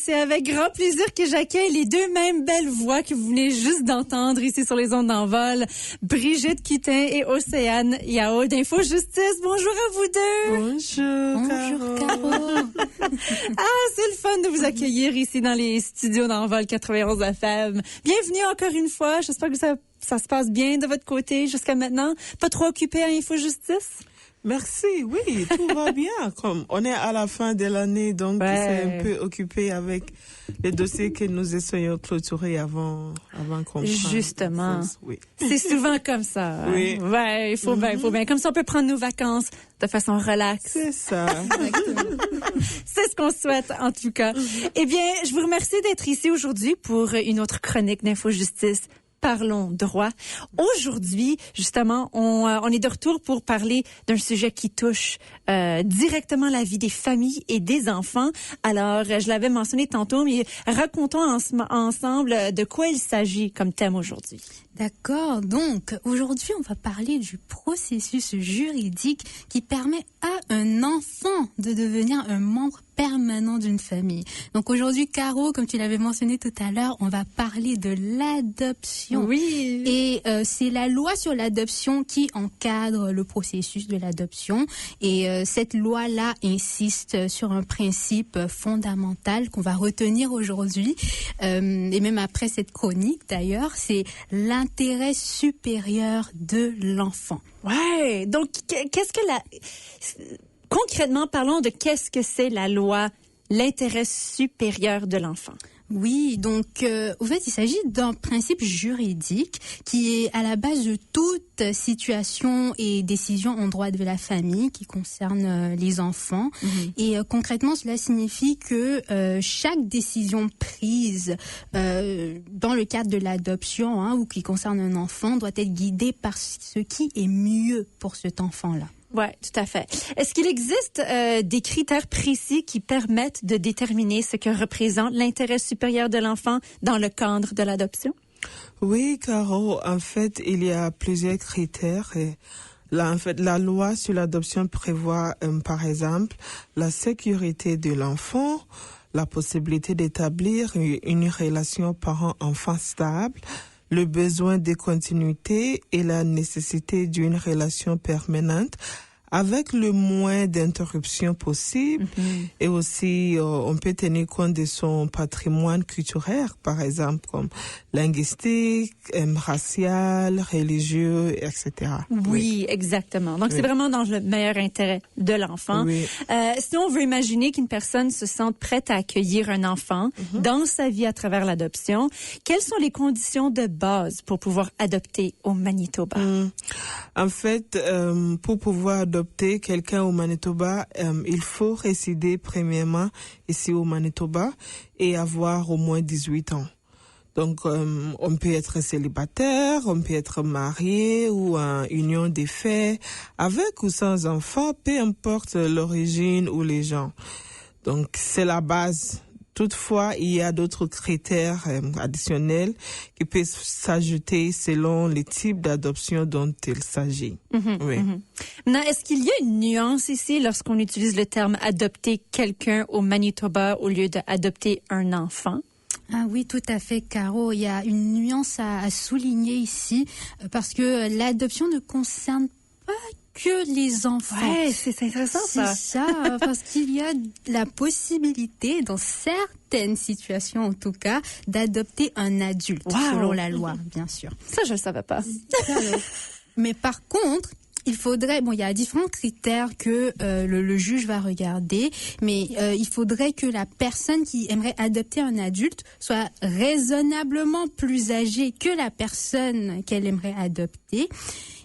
c'est avec grand plaisir que j'accueille les deux mêmes belles voix que vous venez juste d'entendre ici sur les ondes d'Envol. Brigitte Cutin et Océane Yao d'Info Justice. Bonjour à vous deux. Bonjour Caro. C'est le fun de vous accueillir ici dans les studios d'Envol 91 FM. Bienvenue encore une fois. J'espère que ça se passe bien de votre côté jusqu'à maintenant. Pas trop occupé à Info Justice? Merci, oui, tout va bien. Comme on est à la fin de l'année, donc c'est un peu occupé avec les dossiers que nous essayons de clôturer avant qu'on prenne. Justement. Oui. C'est souvent comme ça. Hein? Oui. Ouais, il faut bien. Comme ça, on peut prendre nos vacances de façon relaxe. C'est ça. C'est ce qu'on souhaite, en tout cas. Eh bien, je vous remercie d'être ici aujourd'hui pour une autre chronique d'Info Justice. Parlons droit. Aujourd'hui, justement, on est de retour pour parler d'un sujet qui touche directement la vie des familles et des enfants. Alors, je l'avais mentionné tantôt, mais racontons ensemble de quoi il s'agit comme thème aujourd'hui. D'accord. Donc, aujourd'hui, on va parler du processus juridique qui permet à un enfant de devenir un membre permanent d'une famille. Donc aujourd'hui, Caro, comme tu l'avais mentionné tout à l'heure, on va parler de l'adoption. Oui. Et c'est la loi sur l'adoption qui encadre le processus de l'adoption. Et cette loi-là insiste sur un principe fondamental qu'on va retenir aujourd'hui, et même après cette chronique d'ailleurs, c'est l'intérêt supérieur de l'enfant. Ouais. Donc, concrètement, parlons de qu'est-ce que c'est la loi, l'intérêt supérieur de l'enfant. Oui, donc au fait, il s'agit d'un principe juridique qui est à la base de toute situation et décision en droit de la famille qui concerne les enfants. Mm-hmm. Et concrètement, cela signifie que chaque décision prise dans le cadre de l'adoption ou qui concerne un enfant doit être guidée par ce qui est mieux pour cet enfant-là. Oui, tout à fait. Est-ce qu'il existe des critères précis qui permettent de déterminer ce que représente l'intérêt supérieur de l'enfant dans le cadre de l'adoption? Oui, Caro, en fait, il y a plusieurs critères. Et là, en fait, la loi sur l'adoption prévoit, par exemple, la sécurité de l'enfant, la possibilité d'établir une relation parent-enfant stable, le besoin de continuité et la nécessité d'une relation permanente avec le moins d'interruptions possible. Mm-hmm. Et aussi, on peut tenir compte de son patrimoine culturel, par exemple, comme linguistique, racial, religieux, etc. Oui, exactement. Donc, c'est vraiment dans le meilleur intérêt de l'enfant. Oui. Si on veut imaginer qu'une personne se sente prête à accueillir un enfant dans sa vie à travers l'adoption, quelles sont les conditions de base pour pouvoir adopter au Manitoba? En fait, pour pouvoir adopter quelqu'un au Manitoba, il faut résider premièrement ici au Manitoba et avoir au moins 18 ans. Donc, on peut être célibataire, on peut être marié ou en union des faits, avec ou sans enfant, peu importe l'origine ou les gens. Donc, c'est la base. Toutefois, il y a d'autres critères additionnels qui peuvent s'ajouter selon les types d'adoption dont il s'agit. Mm-hmm, oui. Mm-hmm. Maintenant, est-ce qu'il y a une nuance ici lorsqu'on utilise le terme adopter quelqu'un au Manitoba au lieu d'adopter un enfant? Ah oui, tout à fait, Caro. Il y a une nuance à souligner ici parce que l'adoption ne concerne pas que les enfants. Ouais, c'est intéressant ça. C'est ça, parce qu'il y a la possibilité, dans certaines situations en tout cas, d'adopter un adulte, selon la loi, bien sûr. Ça, je le savais pas. Mais par contre, il y a différents critères que le juge va regarder, mais il faudrait que la personne qui aimerait adopter un adulte soit raisonnablement plus âgée que la personne qu'elle aimerait adopter.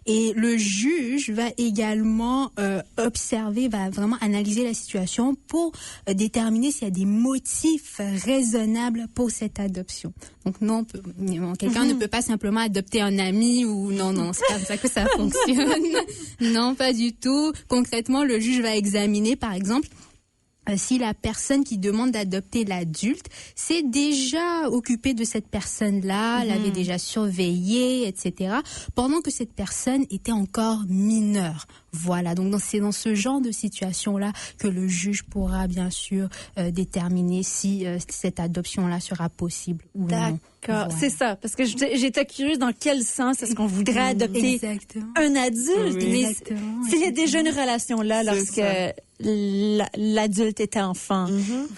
Et le juge va également observer, va vraiment analyser la situation pour déterminer s'il y a des motifs raisonnables pour cette adoption. Donc non, quelqu'un ne peut pas simplement adopter un ami ou non, c'est pas comme ça que ça fonctionne. Non, pas du tout. Concrètement, le juge va examiner, par exemple, si la personne qui demande d'adopter l'adulte s'est déjà occupée de cette personne-là, l'avait déjà surveillée, etc., pendant que cette personne était encore mineure. Voilà, donc c'est dans ce genre de situation-là que le juge pourra bien sûr déterminer si cette adoption-là sera possible ou non. D'accord, Voilà. c'est ça, parce que j'étais curieuse dans quel sens est-ce qu'on voudrait adopter un adulte, mais s'il y a déjà une relation là lorsque l'adulte était enfant.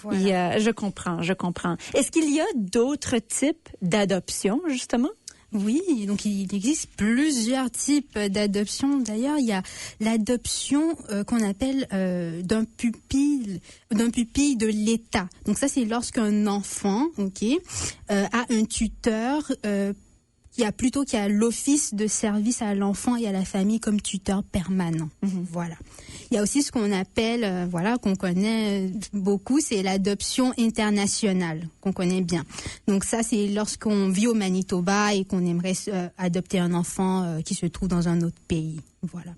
Voilà. Je comprends. Est-ce qu'il y a d'autres types d'adoption, justement? Oui, donc il existe plusieurs types d'adoption. D'ailleurs, il y a l'adoption qu'on appelle d'un pupille de l'État. Donc ça, c'est lorsqu'un enfant, a un tuteur qui a l'office de service à l'enfant et à la famille comme tuteur permanent. Voilà. Il y a aussi ce qu'on appelle, qu'on connaît beaucoup, c'est l'adoption internationale, qu'on connaît bien. Donc ça, c'est lorsqu'on vit au Manitoba et qu'on aimerait adopter un enfant qui se trouve dans un autre pays. Voilà.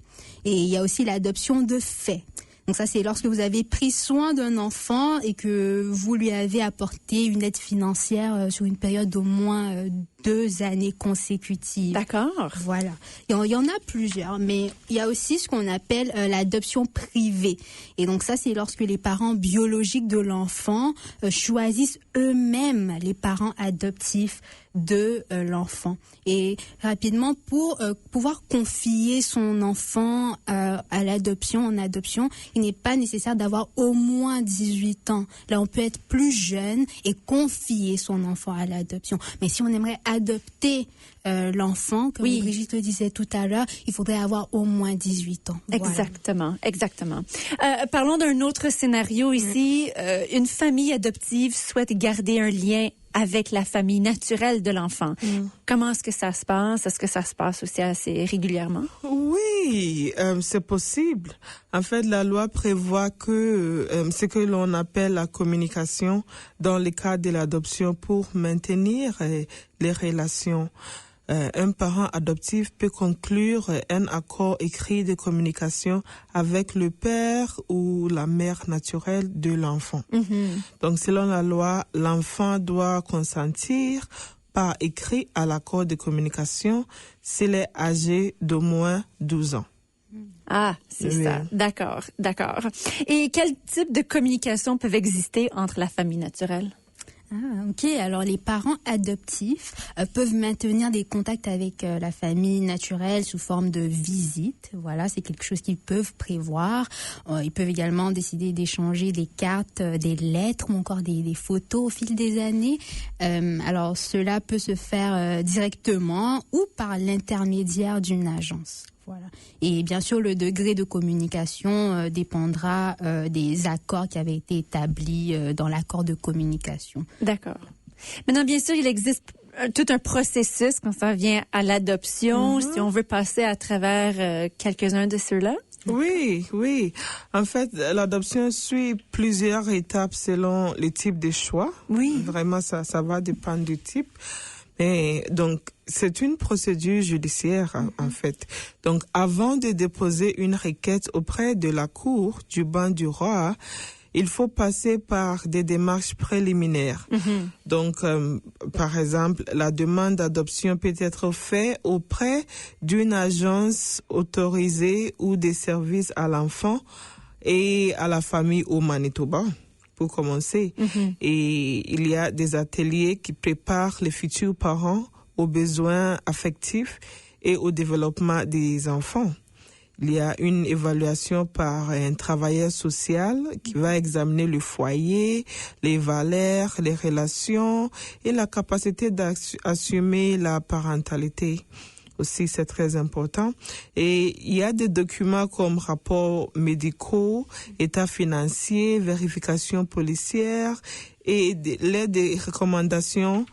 Et il y a aussi l'adoption de fait. Donc ça, c'est lorsque vous avez pris soin d'un enfant et que vous lui avez apporté une aide financière sur une période d'au moins 2 années consécutives. D'accord. Voilà. Il y en a plusieurs, mais il y a aussi ce qu'on appelle l'adoption privée. Et donc ça, c'est lorsque les parents biologiques de l'enfant choisissent eux-mêmes les parents adoptifs de l'enfant. Et rapidement, pour pouvoir confier son enfant à l'adoption, en adoption, il n'est pas nécessaire d'avoir au moins 18 ans. Là, on peut être plus jeune et confier son enfant à l'adoption. Mais si on aimerait adopter l'enfant, comme Brigitte le disait tout à l'heure, il faudrait avoir au moins 18 ans. Exactement. Parlons d'un autre scénario ici. Une famille adoptive souhaite garder un lien avec la famille naturelle de l'enfant. Comment est-ce que ça se passe? Est-ce que ça se passe aussi assez régulièrement? Oui, c'est possible. En fait, la loi prévoit que ce que l'on appelle la communication dans le cadre de l'adoption pour maintenir les relations. Un parent adoptif peut conclure un accord écrit de communication avec le père ou la mère naturelle de l'enfant. Donc, selon la loi, l'enfant doit consentir par écrit à l'accord de communication s'il est âgé d'au moins 12 ans. Ah, c'est ça. D'accord. Et quel type de communication peuvent exister entre la famille naturelle? Alors les parents adoptifs peuvent maintenir des contacts avec la famille naturelle sous forme de visite. Voilà, c'est quelque chose qu'ils peuvent prévoir. Ils peuvent également décider d'échanger des cartes, des lettres ou encore des photos au fil des années. Alors cela peut se faire directement ou par l'intermédiaire d'une agence. Voilà. Et bien sûr, le degré de communication dépendra des accords qui avaient été établis dans l'accord de communication. D'accord. Maintenant, bien sûr, il existe tout un processus quand ça vient à l'adoption, si on veut passer à travers quelques-uns de ceux-là. Oui. En fait, l'adoption suit plusieurs étapes selon les types de choix. Oui. Vraiment, ça va dépendre du type. Et donc, c'est une procédure judiciaire, en fait. Donc, avant de déposer une requête auprès de la Cour du banc du roi, il faut passer par des démarches préliminaires. Donc, par exemple, la demande d'adoption peut être faite auprès d'une agence autorisée ou des services à l'enfant et à la famille au Manitoba, pour commencer. Et il y a des ateliers qui préparent les futurs parents aux besoins affectifs et au développement des enfants. Il y a une évaluation par un travailleur social qui va examiner le foyer, les valeurs, les relations et la capacité d'assumer la parentalité. Aussi, c'est très important. Et il y a des documents comme rapports médicaux, état financier, vérification policière et des recommandations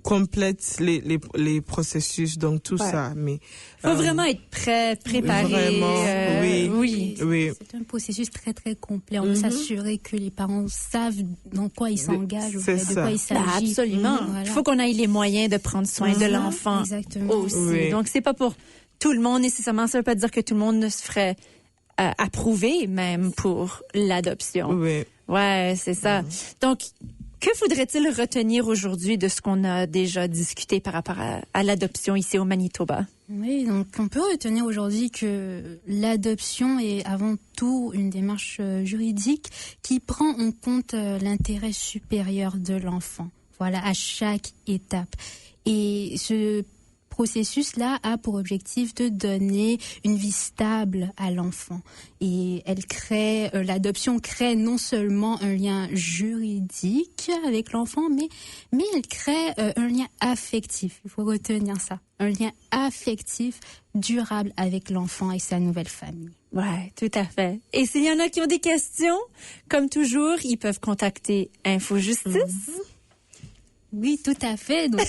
complète les processus, donc tout ça. Mais faut vraiment être prêt, préparé. Vraiment, oui. C'est un processus très très complet. On veut s'assurer que les parents savent dans quoi ils s'engagent, de quoi il s'agit. Absolument. Il faut qu'on ait les moyens de prendre soin de l'enfant aussi. Donc c'est pas pour tout le monde nécessairement. Ça veut pas dire que tout le monde ne se ferait approuvés même pour l'adoption. Oui. Ouais, c'est ça. Donc, que faudrait-il retenir aujourd'hui de ce qu'on a déjà discuté par rapport à l'adoption ici au Manitoba? Oui, donc on peut retenir aujourd'hui que l'adoption est avant tout une démarche juridique qui prend en compte l'intérêt supérieur de l'enfant. Voilà, à chaque étape. Et ce processus-là a pour objectif de donner une vie stable à l'enfant. Et l'adoption crée non seulement un lien juridique avec l'enfant, mais elle crée un lien affectif. Il faut retenir ça. Un lien affectif durable avec l'enfant et sa nouvelle famille. Ouais, tout à fait. Et s'il y en a qui ont des questions, comme toujours, ils peuvent contacter InfoJustice. Oui, tout à fait. Donc,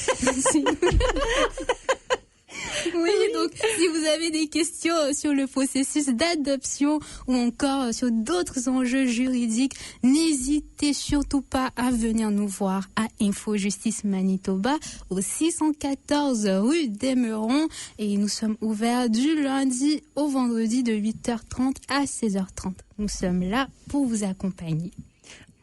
oui, donc si vous avez des questions sur le processus d'adoption ou encore sur d'autres enjeux juridiques, n'hésitez surtout pas à venir nous voir à InfoJustice Manitoba au 614 rue des Meurons et nous sommes ouverts du lundi au vendredi de 8h30 à 16h30. Nous sommes là pour vous accompagner.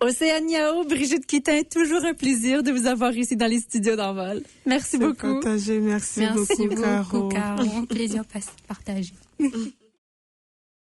Océane Yao, Brigitte Quitin, toujours un plaisir de vous avoir ici dans les studios d'Envol. Merci beaucoup. Partagé. Merci beaucoup, Caro. Plaisir partagé.